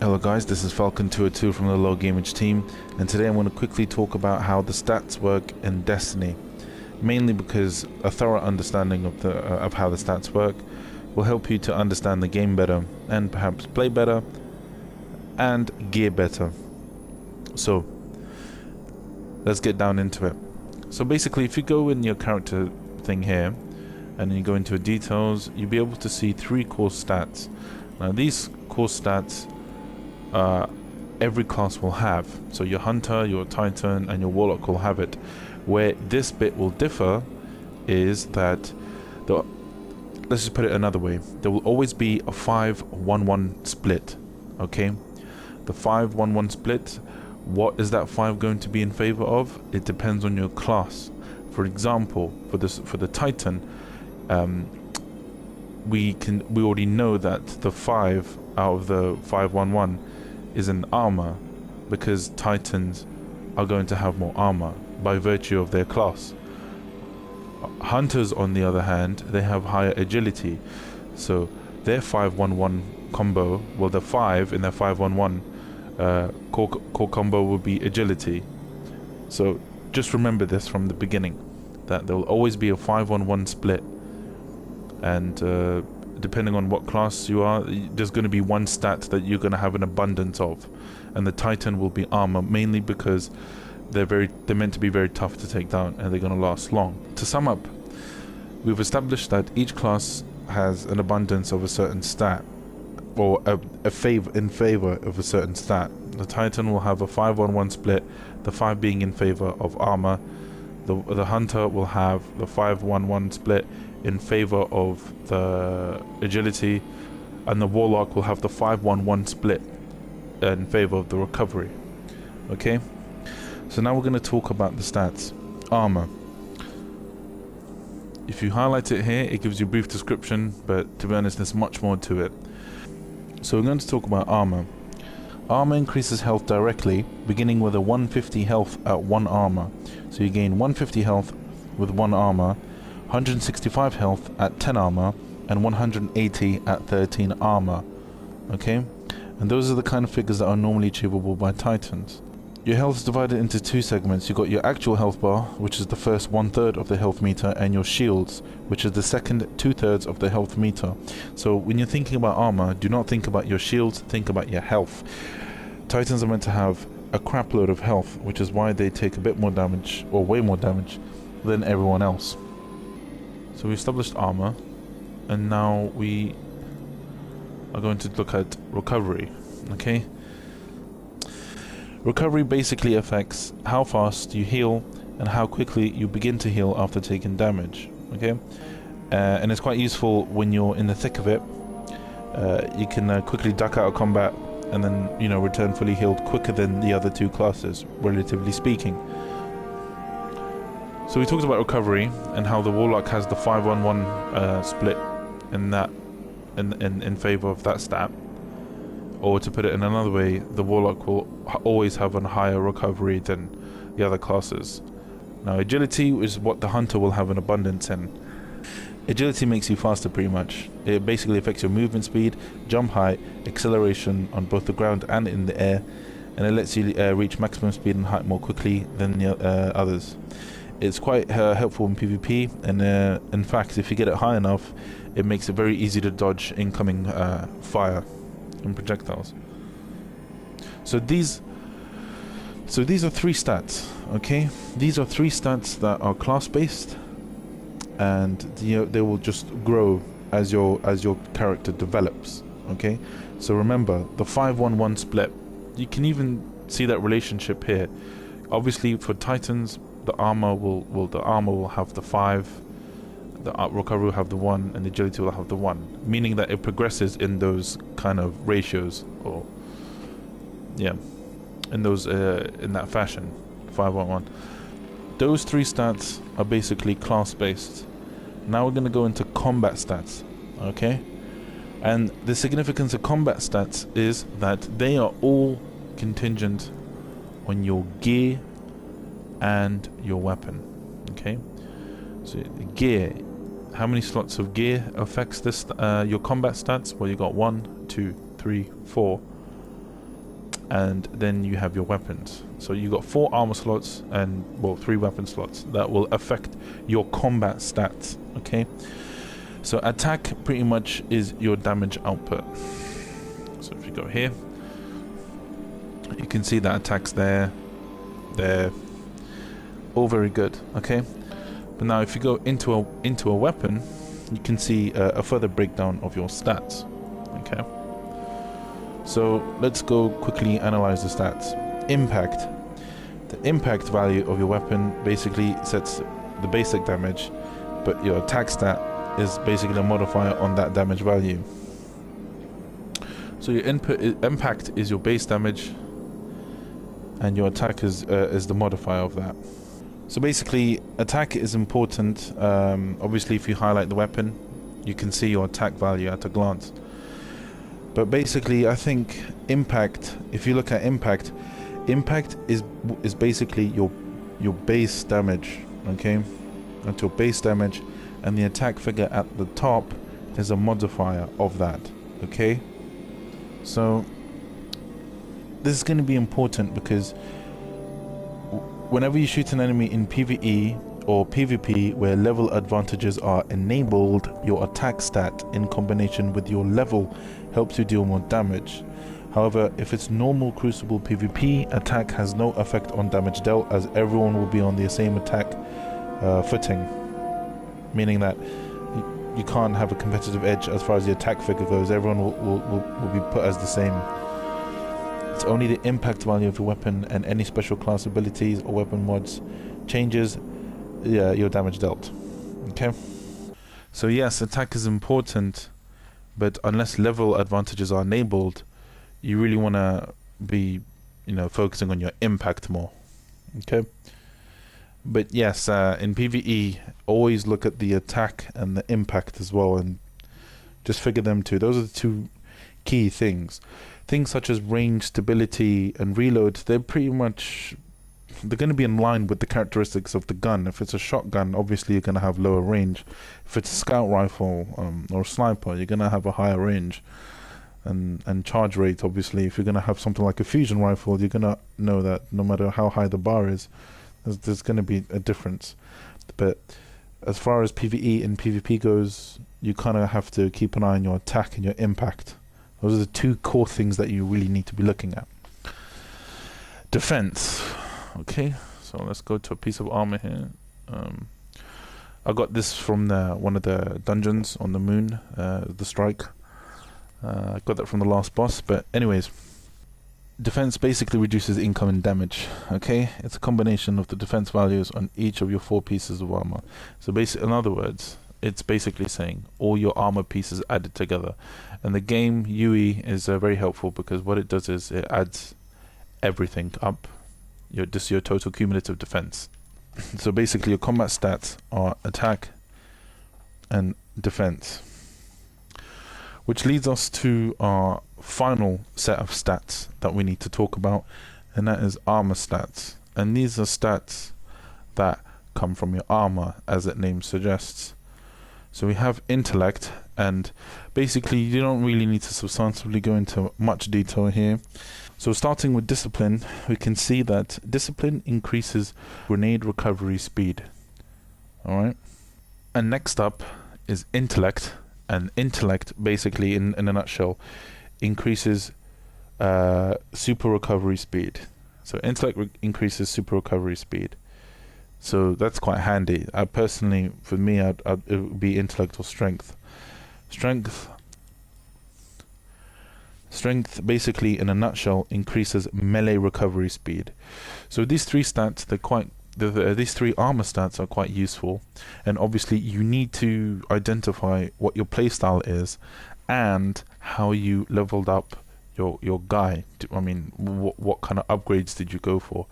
Hello guys, this is Falcon202 from the Low Gameage team, and today I'm going to quickly talk about how the stats work in Destiny. Mainly because a thorough understanding of how the stats work will help you to understand the game better and perhaps play better and gear better. So let's get down into it. So basically, if you go in your character thing here and then you go into details, you'll be able to see three core stats. Now these core stats every class will have. So your hunter, your titan and your warlock will have it. Where this bit will differ is that let's just put it another way, there will always be a 5-1-1 split. Okay, the 5-1-1 split, what is that 5 going to be in favor of? It depends on your class. For example, for the titan, we already know that the 5 out of the 5-1-1 is an armor, because titans are going to have more armor by virtue of their class. Hunters, on the other hand, they have higher agility, so their 5-1-1 combo, well, the 5 in their 5-1-1 core combo will be agility. So just remember this from the beginning, that there will always be a 5-1-1 split, and depending on what class you are, there's going to be one stat that you're going to have an abundance of, and the titan will be armor, mainly because they're meant to be very tough to take down and they're going to last long. To sum up, we've established that each class has an abundance of a certain stat, or in favor of a certain stat. The titan will have a 5-1-1 split, the 5 being in favor of armor. The hunter will have the 5-1-1 split in favor of the agility, and the warlock will have the 5-1-1 split in favor of the recovery. Okay, so now we're going to talk about the stats. Armor. If you highlight it here, it gives you a brief description, but to be honest, there's much more to it. So we're going to talk about armor. Armor increases health directly, beginning with a 150 health at 1 armor. So you gain 150 health with 1 armor, 165 health at 10 armor, and 180 at 13 armor. Okay, and those are the kind of figures that are normally achievable by titans. Your health is divided into 2 segments. You've got your actual health bar, which is the first 1/3 of the health meter, and your shields, which is the second 2/3 of the health meter. So when you're thinking about armor, do not think about your shields, think about your health. Titans are meant to have a crap load of health, which is why they take a bit more damage, or way more damage, than everyone else. So we established armor, and now we are going to look at recovery. Okay, recovery basically affects how fast you heal and how quickly you begin to heal after taking damage. Okay, and it's quite useful when you're in the thick of it. You can quickly duck out of combat and then, you know, return fully healed quicker than the other 2 classes, relatively speaking. So we talked about recovery and how the warlock has the 5-1-1 split in favor of that stat. Or to put it in another way, the warlock will always have a higher recovery than the other classes. Now agility is what the hunter will have an abundance in. Agility makes you faster pretty much. It basically affects your movement speed, jump height, acceleration on both the ground and in the air, and it lets you reach maximum speed and height more quickly than the others. It's quite helpful in PvP, and in fact, if you get it high enough, it makes it very easy to dodge incoming fire and projectiles. So these are 3 stats. Okay, these are 3 stats that are class based, and they will just grow as your character develops. Okay, so remember the 5-1-1 split. You can even see that relationship here. Obviously, for titans, the armor will have the 5, the recovery will have the 1, and the agility will have the 1, meaning that it progresses in those kind of ratios, or in that fashion. 5-1-1. Those 3 stats are basically class based. Now we're going to go into combat stats. Okay, and the significance of combat stats is that they are all contingent on your gear and your weapon. Okay, so gear, how many slots of gear affects this your combat stats? Well, you got 1, 2, 3, 4. and then you have your weapons. So you got 4 armor slots and, well, 3 weapon slots that will affect your combat stats. Okay, so attack pretty much is your damage output. So if you go here, you can see that attacks there, all very good. Okay, but now if you go into a weapon, you can see a further breakdown of your stats. Okay, so let's go quickly analyze the stats. Impact. The impact value of your weapon basically sets the basic damage, but your attack stat is basically a modifier on that damage value. So your impact is your base damage, and your attack is the modifier of that. So basically, attack is important. Obviously, if you highlight the weapon, you can see your attack value at a glance. But basically, I think impact, if you look at impact is basically your base damage, okay? That's your base damage, and the attack figure at the top is a modifier of that, okay? So this is going to be important because whenever you shoot an enemy in PvE or PvP where level advantages are enabled, your attack stat in combination with your level helps you deal more damage. However, if it's normal Crucible PvP, attack has no effect on damage dealt, as everyone will be on the same attack footing, meaning that you can't have a competitive edge as far as the attack figure goes. Everyone will be put as the same. It's only the impact value of your weapon and any special class abilities or weapon mods changes your damage dealt. Okay, so yes, attack is important, but unless level advantages are enabled, you really want to be, focusing on your impact more. Okay, but yes, in PvE, always look at the attack and the impact as well, and just figure them two. Those are the two key things. Things such as range, stability, and reload, they're going to be in line with the characteristics of the gun. If it's a shotgun, obviously you're going to have lower range. If it's a scout rifle or a sniper, you're going to have a higher range and charge rate. Obviously, if you're going to have something like a fusion rifle, you're going to know that no matter how high the bar is, there's going to be a difference. But as far as PvE and PvP goes, you kind of have to keep an eye on your attack and your impact. Those are the two core things that you really need to be looking at. Defense. Okay, so let's go to a piece of armor here. I got this from one of the dungeons on the moon, the strike. I got that from the last boss, but anyways, defense basically reduces incoming damage. Okay, it's a combination of the defense values on each of your 4 pieces of armor. So basically, in other words, it's basically saying all your armor pieces added together. And the game UE is very helpful because what it does is it adds everything up, your total cumulative defense. So basically your combat stats are attack and defense, which leads us to our final set of stats that we need to talk about, and that is armor stats. And these are stats that come from your armor, as its name suggests. So we have intellect, and basically you don't really need to substantively go into much detail here. So starting with discipline, we can see that discipline increases grenade recovery speed. Alright, and next up is intellect, and intellect basically in a nutshell increases super recovery speed. So intellect increases super recovery speed. So that's quite handy. Personally, for me, it would be intellect or strength. Strength basically in a nutshell increases melee recovery speed. So these 3 stats, these 3 armor stats are quite useful, and obviously you need to identify what your playstyle is and how you leveled up your guy. I mean, what kind of upgrades did you go for?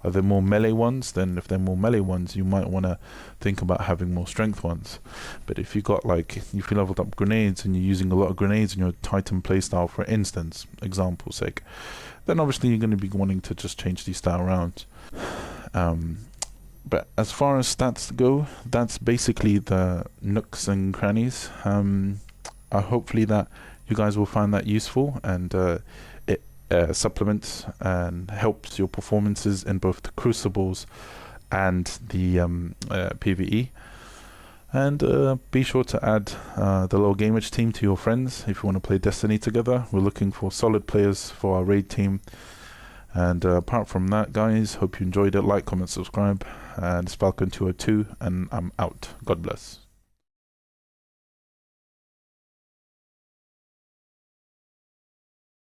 Are there more melee ones? Then if they're more melee ones, you might want to think about having more strength ones. But if you leveled up grenades and you're using a lot of grenades in your Titan playstyle, for instance, example sake, then obviously you're going to be wanting to just change these stats around. But as far as stats go, that's basically the nooks and crannies. Hopefully that you guys will find that useful, and supplements and helps your performances in both the Crucibles and the PvE. And be sure to add the little gameage team to your friends if you want to play Destiny together. We're looking for solid players for our raid team. And apart from that, guys, hope you enjoyed it. Like, comment, subscribe. And it's Falcon202, and I'm out. God bless.